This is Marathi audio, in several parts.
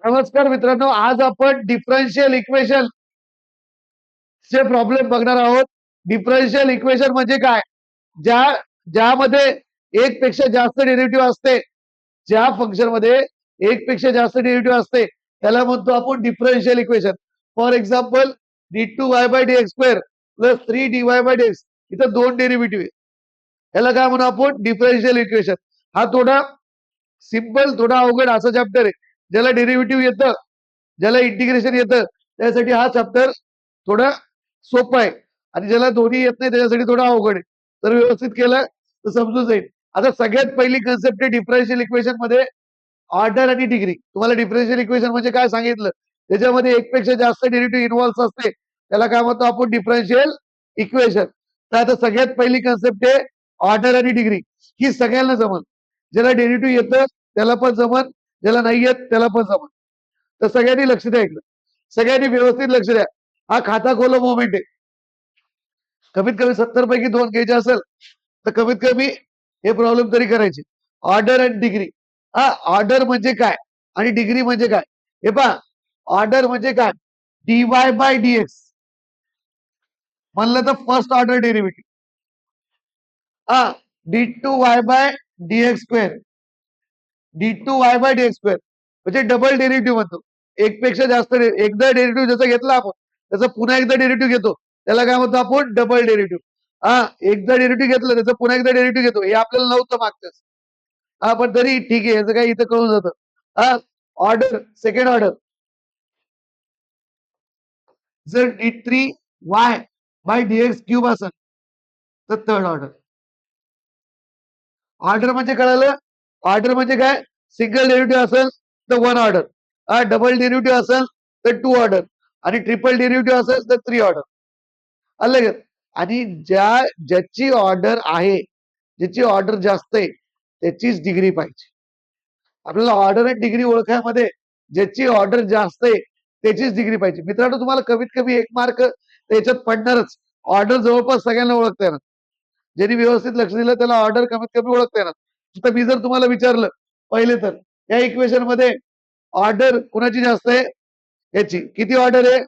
नमस्कार मित्रांनो, आज आपण डिफरन्शियल इक्वेशन चे प्रॉब्लेम बघणार आहोत. डिफरन्शियल इक्वेशन म्हणजे काय? ज्यामध्ये एक पेक्षा जास्त डेरिव्हेटिव्ह असते, ज्या फंक्शन मध्ये एक पेक्षा जास्त डेरिव्हेटिव्ह असते त्याला म्हणतो आपण differential equation. For example d2y/dx² plus 3dy/dx, इथं दोन डेरिव्हेटिव्ह आहे, याला काय म्हणू आपण? Differential equation. हा थोडा सिंपल, थोडा अवघड असा चॅप्टर आहे. ज्याला डेरिव्हेटिव्ह येतं, ज्याला इंटिग्रेशन येतं, त्यासाठी हा चॅप्टर थोडा सोपा आहे, आणि ज्याला दोन्ही येत नाही त्याच्यासाठी थोडा अवघड आहे. तर व्यवस्थित केलं तर समजून जाईल. आता सगळ्यात पहिली कन्सेप्ट आहे डिफरन्शियल इक्वेशन मध्ये ऑर्डर आणि डिग्री. तुम्हाला डिफरन्शियल इक्वेशन म्हणजे काय सांगितलं, त्याच्यामध्ये एक पेक्षा जास्त डेरिव्हेटिव्ह इन्व्हॉल्व असते, त्याला काय म्हणतो आपण? Differential equation. तर आता सगळ्यात पहिली कन्सेप्ट आहे ऑर्डर आणि डिग्री. ही सगळ्यांना जमल. ज्याला डेरिव्हेटिव्ह येतं त्याला पण जमल, ज्याला नाही येत त्याला पण जमल. तर सगळ्यांनी लक्ष द्या इकडं, सगळ्यांनी व्यवस्थित लक्ष द्या. हा खाता खोलो मोमेंट आहे. कमीत कमी 70 पैकी 2 घ्यायचे असेल तर कमीत कमी हे प्रॉब्लेम तरी करायचे. ऑर्डर आणि डिग्री. हा, ऑर्डर म्हणजे काय आणि डिग्री म्हणजे काय? हे पहा, ऑर्डर म्हणजे काय? dy/dx म्हणलं तर फर्स्ट ऑर्डर डेरिव्हेटिव्ह. हा, d2y/dx², d2y/dx² म्हणजे डबल डेरिव्हेटिव्ह म्हणतो. एक पेक्षा जास्त एकदा डेरिव्हेटिव्ह जसं घेतला आपण त्याचं पुन्हा एकदा डेरिव्हेटिव्ह घेतो, त्याला काय म्हणतो आपण? Double derivative. हा, एकदा डेरिव्हेटिव्ह घेतलं त्याचं पुन्हा एकदा डेरिव्हेटिव्ह घेतो, हे आपल्याला नव्हतं मागचं. हा, पण तरी ठीक आहे, याचं काही इथं कळून जातं. हा, ऑर्डर सेकंड ऑर्डर. जर d3y/dx³ असेल तर थर्ड ऑर्डर. ऑर्डर म्हणजे कळालं? ऑर्डर म्हणजे काय? सिंगल डेरिव्हेटिव्ह असेल तर वन ऑर्डर, डबल डेरिव्हेटिव्ह असेल तर टू ऑर्डर, आणि ट्रिपल डेरिव्हेटिव्ह असेल तर थ्री ऑर्डर. अलग. आणि ज्याची ऑर्डर आहे, ज्याची ऑर्डर जास्त आहे त्याचीच डिग्री पाहिजे. आपल्याला ऑर्डर आणि डिग्री ओळखायमध्ये ज्याची ऑर्डर जास्त आहे त्याचीच डिग्री पाहिजे. मित्रांनो, तुम्हाला कमीत कमी 1 मार्क त्याच्यात पडणारच. ऑर्डर जवळपास सगळ्यांना ओळखता येणार. ज्यांनी व्यवस्थित लक्ष दिलं त्याला ऑर्डर कमीत कमी ओळखता येणार. तर मी जर तुम्हाला विचारलं पहिले, तर या इक्वेशन मध्ये ऑर्डर कुणाची जास्त आहे? याची. किती ऑर्डर आहे?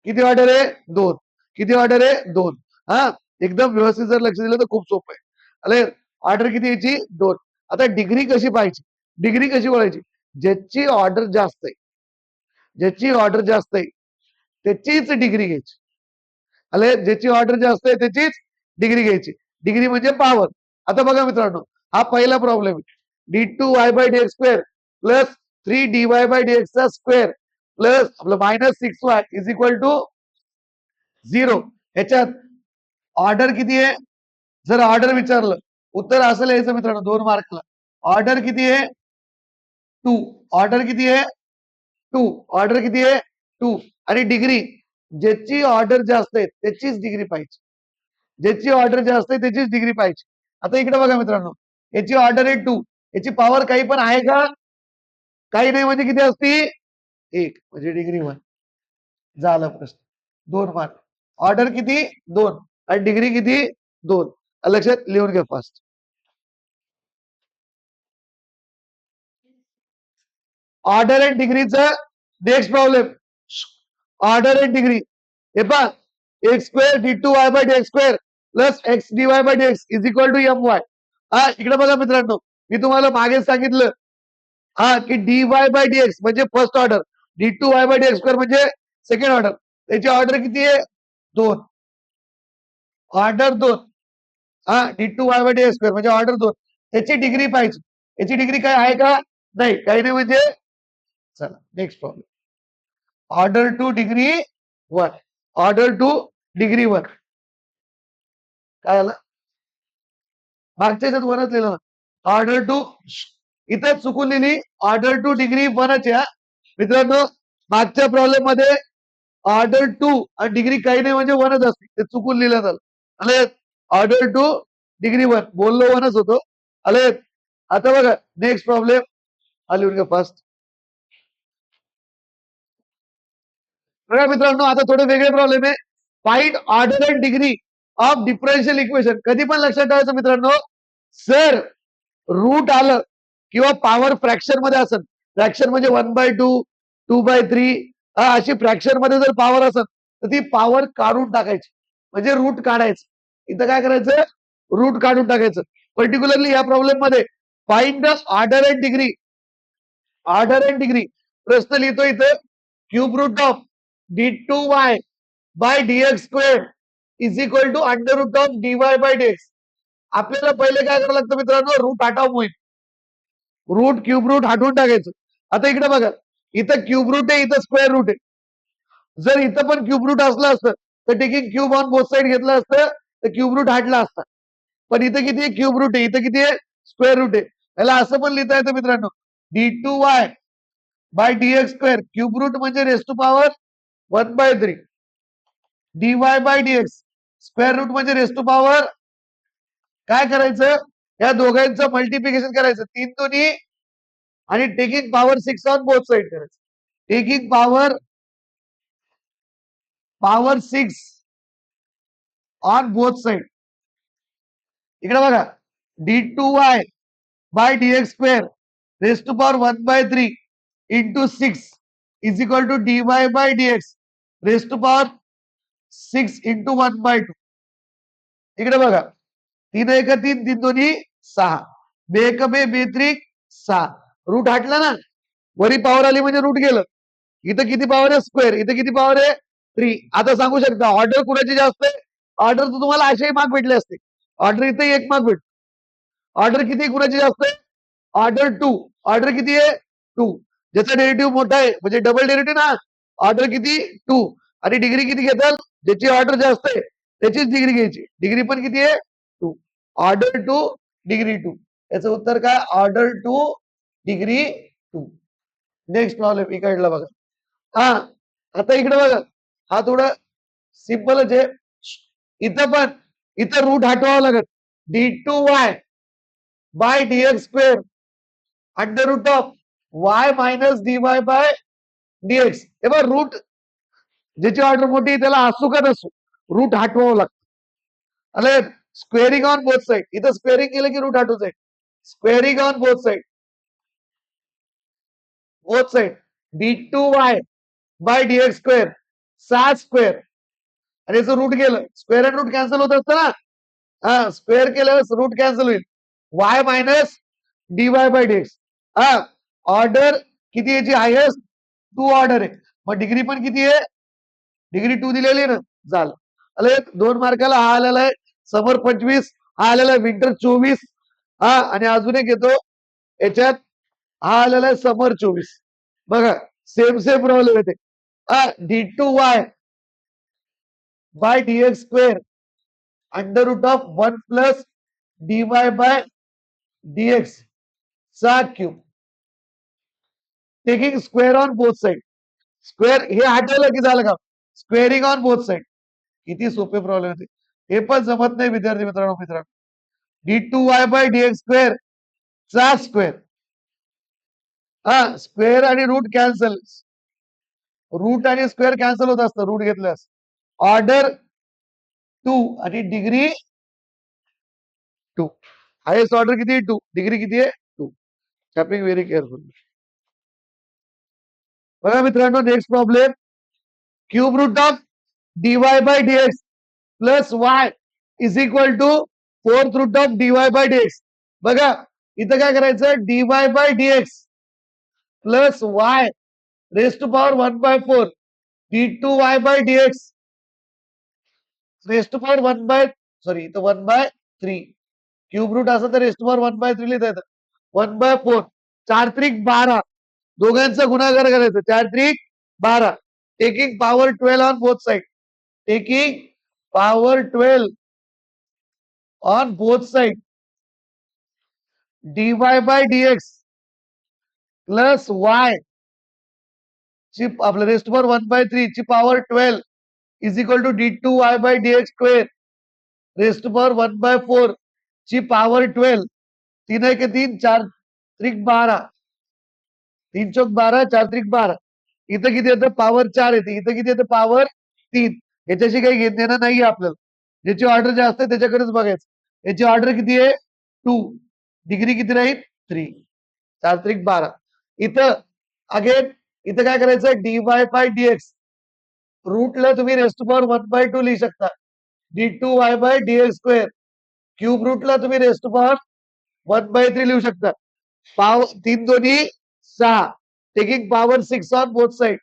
किती ऑर्डर आहे? 2. किती ऑर्डर आहे? 2. हा, एकदम व्यवस्थित जर लक्ष दिलं तर खूप सोपं आहे. अरे, ऑर्डर किती याची? 2. आता डिग्री कशी पाहिजे? डिग्री कशी ओळखायची? ज्याची ऑर्डर जास्त आहे, ज्याची ऑर्डर जास्त आहे त्याचीच डिग्री घ्यायची. अरे, ज्याची ऑर्डर जास्त आहे त्याचीच डिग्री घ्यायची. डिग्री म्हणजे पॉवर. आता बघा मित्रांनो, हा पहिला प्रॉब्लेम आहे. d2y/dx² प्लस 3dy/dx² प्लस आपलं -6y इज इक्वल टू 0. ह्याच्यात ऑर्डर किती आहे? जर ऑर्डर विचारलं, उत्तर असं लिहायचं मित्रांनो 2 मार्कला. ऑर्डर किती आहे? 2. ऑर्डर किती आहे? 2. ऑर्डर किती आहे? 2. आणि डिग्री, ज्याची ऑर्डर जास्त आहे त्याचीच डिग्री पाहिजे. ज्याची ऑर्डर जास्त आहे त्याचीच डिग्री पाहिजे. आता इकडे बघा मित्रांनो, याची ऑर्डर आहे 2, याची पॉवर काही पण आहे का? काही नाही, म्हणजे किती असती? 1, म्हणजे डिग्री 1. झाला प्रश्न. 2 मार्क. ऑर्डर किती? 2 आणि डिग्री किती? 2. लक्षात लिहून घ्या फास्ट. ऑर्डर अँड डिग्रीचं next problem. Order and degree. हे पहा, x² d2y/dx² plus x dy/dx is equal to my. हा, इकडे बघा मित्रांनो, मी तुम्हाला मागे सांगितलं हा की dy/dx म्हणजे फर्स्ट ऑर्डर, d2y/dx² म्हणजे सेकंड ऑर्डर. त्याची ऑर्डर किती आहे? 2. ऑर्डर 2. हा, d2y/dx² म्हणजे ऑर्डर 2. त्याची डिग्री पाहिजे. याची डिग्री काय आहे का? नाही, काही नाही, म्हणजे चला next problem. Order two degree 1. Order two degree 1 काय आलं? मागच्या याच्यात 1च लिहिलं ना. ऑर्डर टू, इथं चुकून लिहिली, ऑर्डर टू डिग्री 1च आहे. मित्रांनो, मागच्या प्रॉब्लेम मध्ये ऑर्डर टू आणि डिग्री काही नाही म्हणजे 1च असते, ते चुकून लिहिलं झालं. आले, ऑर्डर टू डिग्री 1 बोललो 1च होतो. आले. आता बघा नेक्स्ट प्रॉब्लेम, लिहून घ्या फास्ट. बघा मित्रांनो, आता थोडे वेगळे प्रॉब्लेम आहे. Find order and degree of differential equation. कधी पण लक्षात ठेवायचं मित्रांनो, जर रूट आलं किंवा पॉवर फ्रॅक्शन मध्ये असेल फ्रॅक्शन म्हणजे 1/2 2/3 अशी फ्रॅक्शन मध्ये जर पॉवर असेल तर ती पॉवर काढून टाकायची म्हणजे रूट काढायचं इथं काय करायचं रूट काढून टाकायचं पर्टिक्युलरली या प्रॉब्लेम मध्ये find the order and degree प्रश्न लिहितो इथं cube root of d2y by dx square is equal to under root of dy by dx आपल्याला पहिले काय करावं लागतं मित्रांनो रूट हटाव मोहीम रूट क्यूब रूट हटवून टाकायचं आता इकडे बघा इथं क्यूब रूट आहे इथं स्क्वेअर रूट आहे जर इथं पण क्यूब रूट असलं असतं तर taking cube on both side घेतलं असतं तर क्यूब रूट हटला असता पण इथं किती आहे क्यूब रूट आहे इथं किती आहे स्क्वेअर रूट आहे याला असं पण लिहिता येतं मित्रांनो d2y by dx square cube root म्हणजे raise to power 1/3 dy by dx square root म्हणजे रेस टू पॉवर काय करायचं या दोघांचं मल्टिप्लिकेशन करायचं 3 दोन्ही आणि taking power 6 on both side करायचं taking power 6 on both side इकडे बघा d2y by dx square raise to power 1/3 into 6 is equal to dy by dx raise to power 6 into 1/2 इकडे बघा 3 1 3 3 दोन्ही 6 बे 1 बे बे 3 6 रूट हटला ना वरी पॉवर आली म्हणजे रूट गेलं इथं किती पॉवर आहे स्क्वेअर इथं किती पॉवर आहे 3 आता सांगू शकता ऑर्डर कुणाची जास्त आहे ऑर्डर तर तुम्हाला असेही मार्क भेटले असते ऑर्डर इथे 1 मार्क भेट ऑर्डर किती कुणाची जास्त आहे ऑर्डर 2 ऑर्डर किती आहे 2 ज्याचा डेरिव्हेटिव्ह मोठा आहे म्हणजे डबल डेरिव्हेटिव्ह ना ऑर्डर किती 2 आणि डिग्री किती घेताल ज्याची ऑर्डर जास्त आहे त्याचीच डिग्री घ्यायची डिग्री पण किती आहे 2 ऑर्डर 2 डिग्री 2 याचं उत्तर काय ऑर्डर 2 डिग्री 2 नेक्स्ट प्रॉब्लेम इकडला बघा हा आता इकडे बघा हा थोडा सिंपलच आहे इथं पण इथं रूट हटवावं लागत d2y by dx square under root of y minus dy by dx हे बघ रूट ज्याची ऑर्डर मोठी त्याला असू का नसू रूट हटवावं लागतं अरे स्क्वेअरिंग ऑन बोथ साइड इथं स्क्वेअरिंग केलं की रूट हटवूच आहे squaring on both side d2y by dx square 7 square आणि याचं रूट गेलं स्क्वेअर अँड रूट कॅन्सल होत असतं ना हा स्क्वेअर केल्यावर रूट कॅन्सल होईल y minus dy by dx हा ऑर्डर किती याची हायेस्ट 2 ऑर्डर आहे मग डिग्री पण किती आहे डिग्री 2 दिलेली ना झालं अरे 2 मार्काला हा आलेला आहे समर 25 हा आलेला आहे विंटर 24 हा आणि अजून एक येतो याच्यात हा आलेला आहे समर 24 बघा सेम प्रॉब्लेम येते d2y by dx square under root of 1 plus dy by dx चा cube taking square on both side square हे हटवलं की झालं का स्क्वेअरिंग ऑन बोथ साइड किती सोपे प्रॉब्लेम होते हे पण जमत नाही विद्यार्थी मित्रांनो d2y बाय dx स्क्वेअर चा स्क्वेअर हा स्क्वेअर आणि रूट कॅन्सल रूट आणि स्क्वेअर कॅन्सल होत असतं रूट घेतल्यास ऑर्डर 2 आणि डिग्री 2 हायेस्ट ऑर्डर किती 2 डिग्री किती आहे 2 टॅपिंग व्हेरी केअरफुल बघा मित्रांनो next problem cube root of dy by dx plus y is equal to 4th root of dy by dx बघा इथं काय करायचं dy by dx plus y raise to power 1/4 d2y by dx raise to power 1/3 cube root असं तर रेस टू पॉवर 1/3 लिहिता येतं 1/4 4 त्रिक 12 दोघांचा गुणाकार करायचा 4 त्रिक 12 taking power 12 on both side taking power 12 on both side dy by dx plus y ची आपलं रेस्ट पॉवर 1/3 ची power 12 is equal to d2y by dx square raise power 1/4 ची पॉवर 12 3 1 3 4 त्रिक 12 3 चौक 12 4 त्रिक 12 इथं किती येतं पॉवर 4 येते इथं किती येतं पॉवर 3 याच्याशी काही घेणं देणं नाहीये आपल्याला ज्याची ऑर्डर जास्त आहे त्याच्याकडेच बघायचं याची ऑर्डर किती आहे 2 डिग्री किती राहील 3 4 त्रिक 12 इथं अगेन इथं काय करायचं dy बाय dx रूटला तुम्ही रेस्ट पॉवर 1/2 लिहू शकता d2y by dx square cube रूटला तुम्ही रेस्ट पॉवर 1/3 लिहू शकता पावर 3 दोन्ही 6 taking power 6 on both side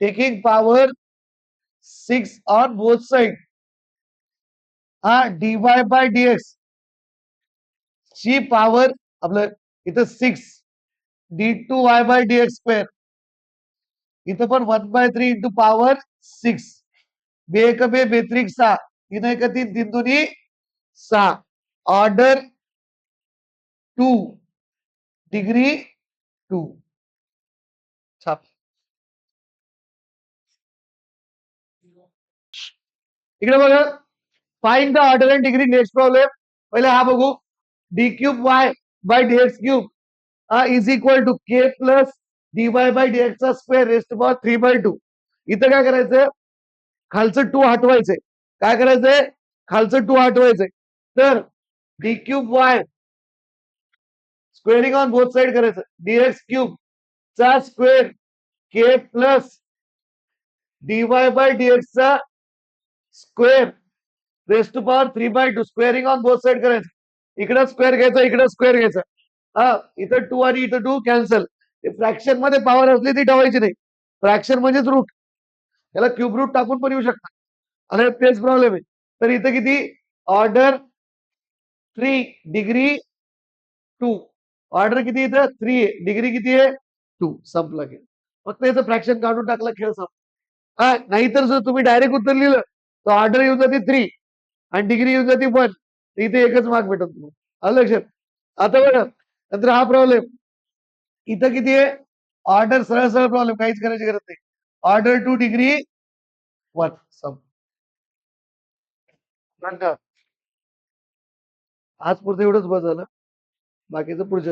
taking power 6 on both side हा dy बाय dx ची पॉवर आपलं इथं 6 d2y बाय dx स्क्वेअर इथं पण 1/3 इंटू पॉवर 6 बेक बे बेत्रिक 6 तीन एक 3 3 दोन्ही 6 ऑर्डर 2 डिग्री 2 छाप इकडे बघा find the order and degree next problem पहिले हा बघू D cube Y by D X cube is equal to K plus D Y by D X चा स्क्वेअर रेस्ट पॉवर 3/2 इथं काय करायचंय खालचं 2 हटवायचंय काय करायचंय खालचं 2 हटवायचंय तर D cube Y squaring on both side करायचं डीएक्स क्यूब चा square K plus D Y by D X चा square raise to power 3/2 squaring on both side करायचं इकडं स्क्वेअर घ्यायचा इकडं स्क्वेअर घ्यायचा हा इथं 2 आणि इथं 2 कॅन्सल फ्रॅक्शन मध्ये पॉवर असली ती ठेवायची नाही फ्रॅक्शन म्हणजेच रूट याला क्यूब रूट टाकून पण येऊ शकता आणि तेच प्रॉब्लेम आहे तर इथं किती ऑर्डर 3 डिग्री 2 ऑर्डर किती इथं 3 आहे डिग्री किती आहे 2 संपलं गेलं फक्त याचं फ्रॅक्शन काढून टाकलं खेळ संपला हा नाहीतर जर तुम्ही डायरेक्ट उत्तर लिहिलं तर ऑर्डर येऊन जाते 3 आणि डिग्री येऊन जाते 1 इथे एकच मार्क भेटत तुम्हाला आलं लक्षात आता बघा नंतर हा प्रॉब्लेम इथं किती आहे ऑर्डर सरळ सरळ प्रॉब्लेम काहीच करायची गरज नाही ऑर्डर 2 डिग्री 1 संप आज पुरतं एवढंच बस झालं बाकीचं पुढच्या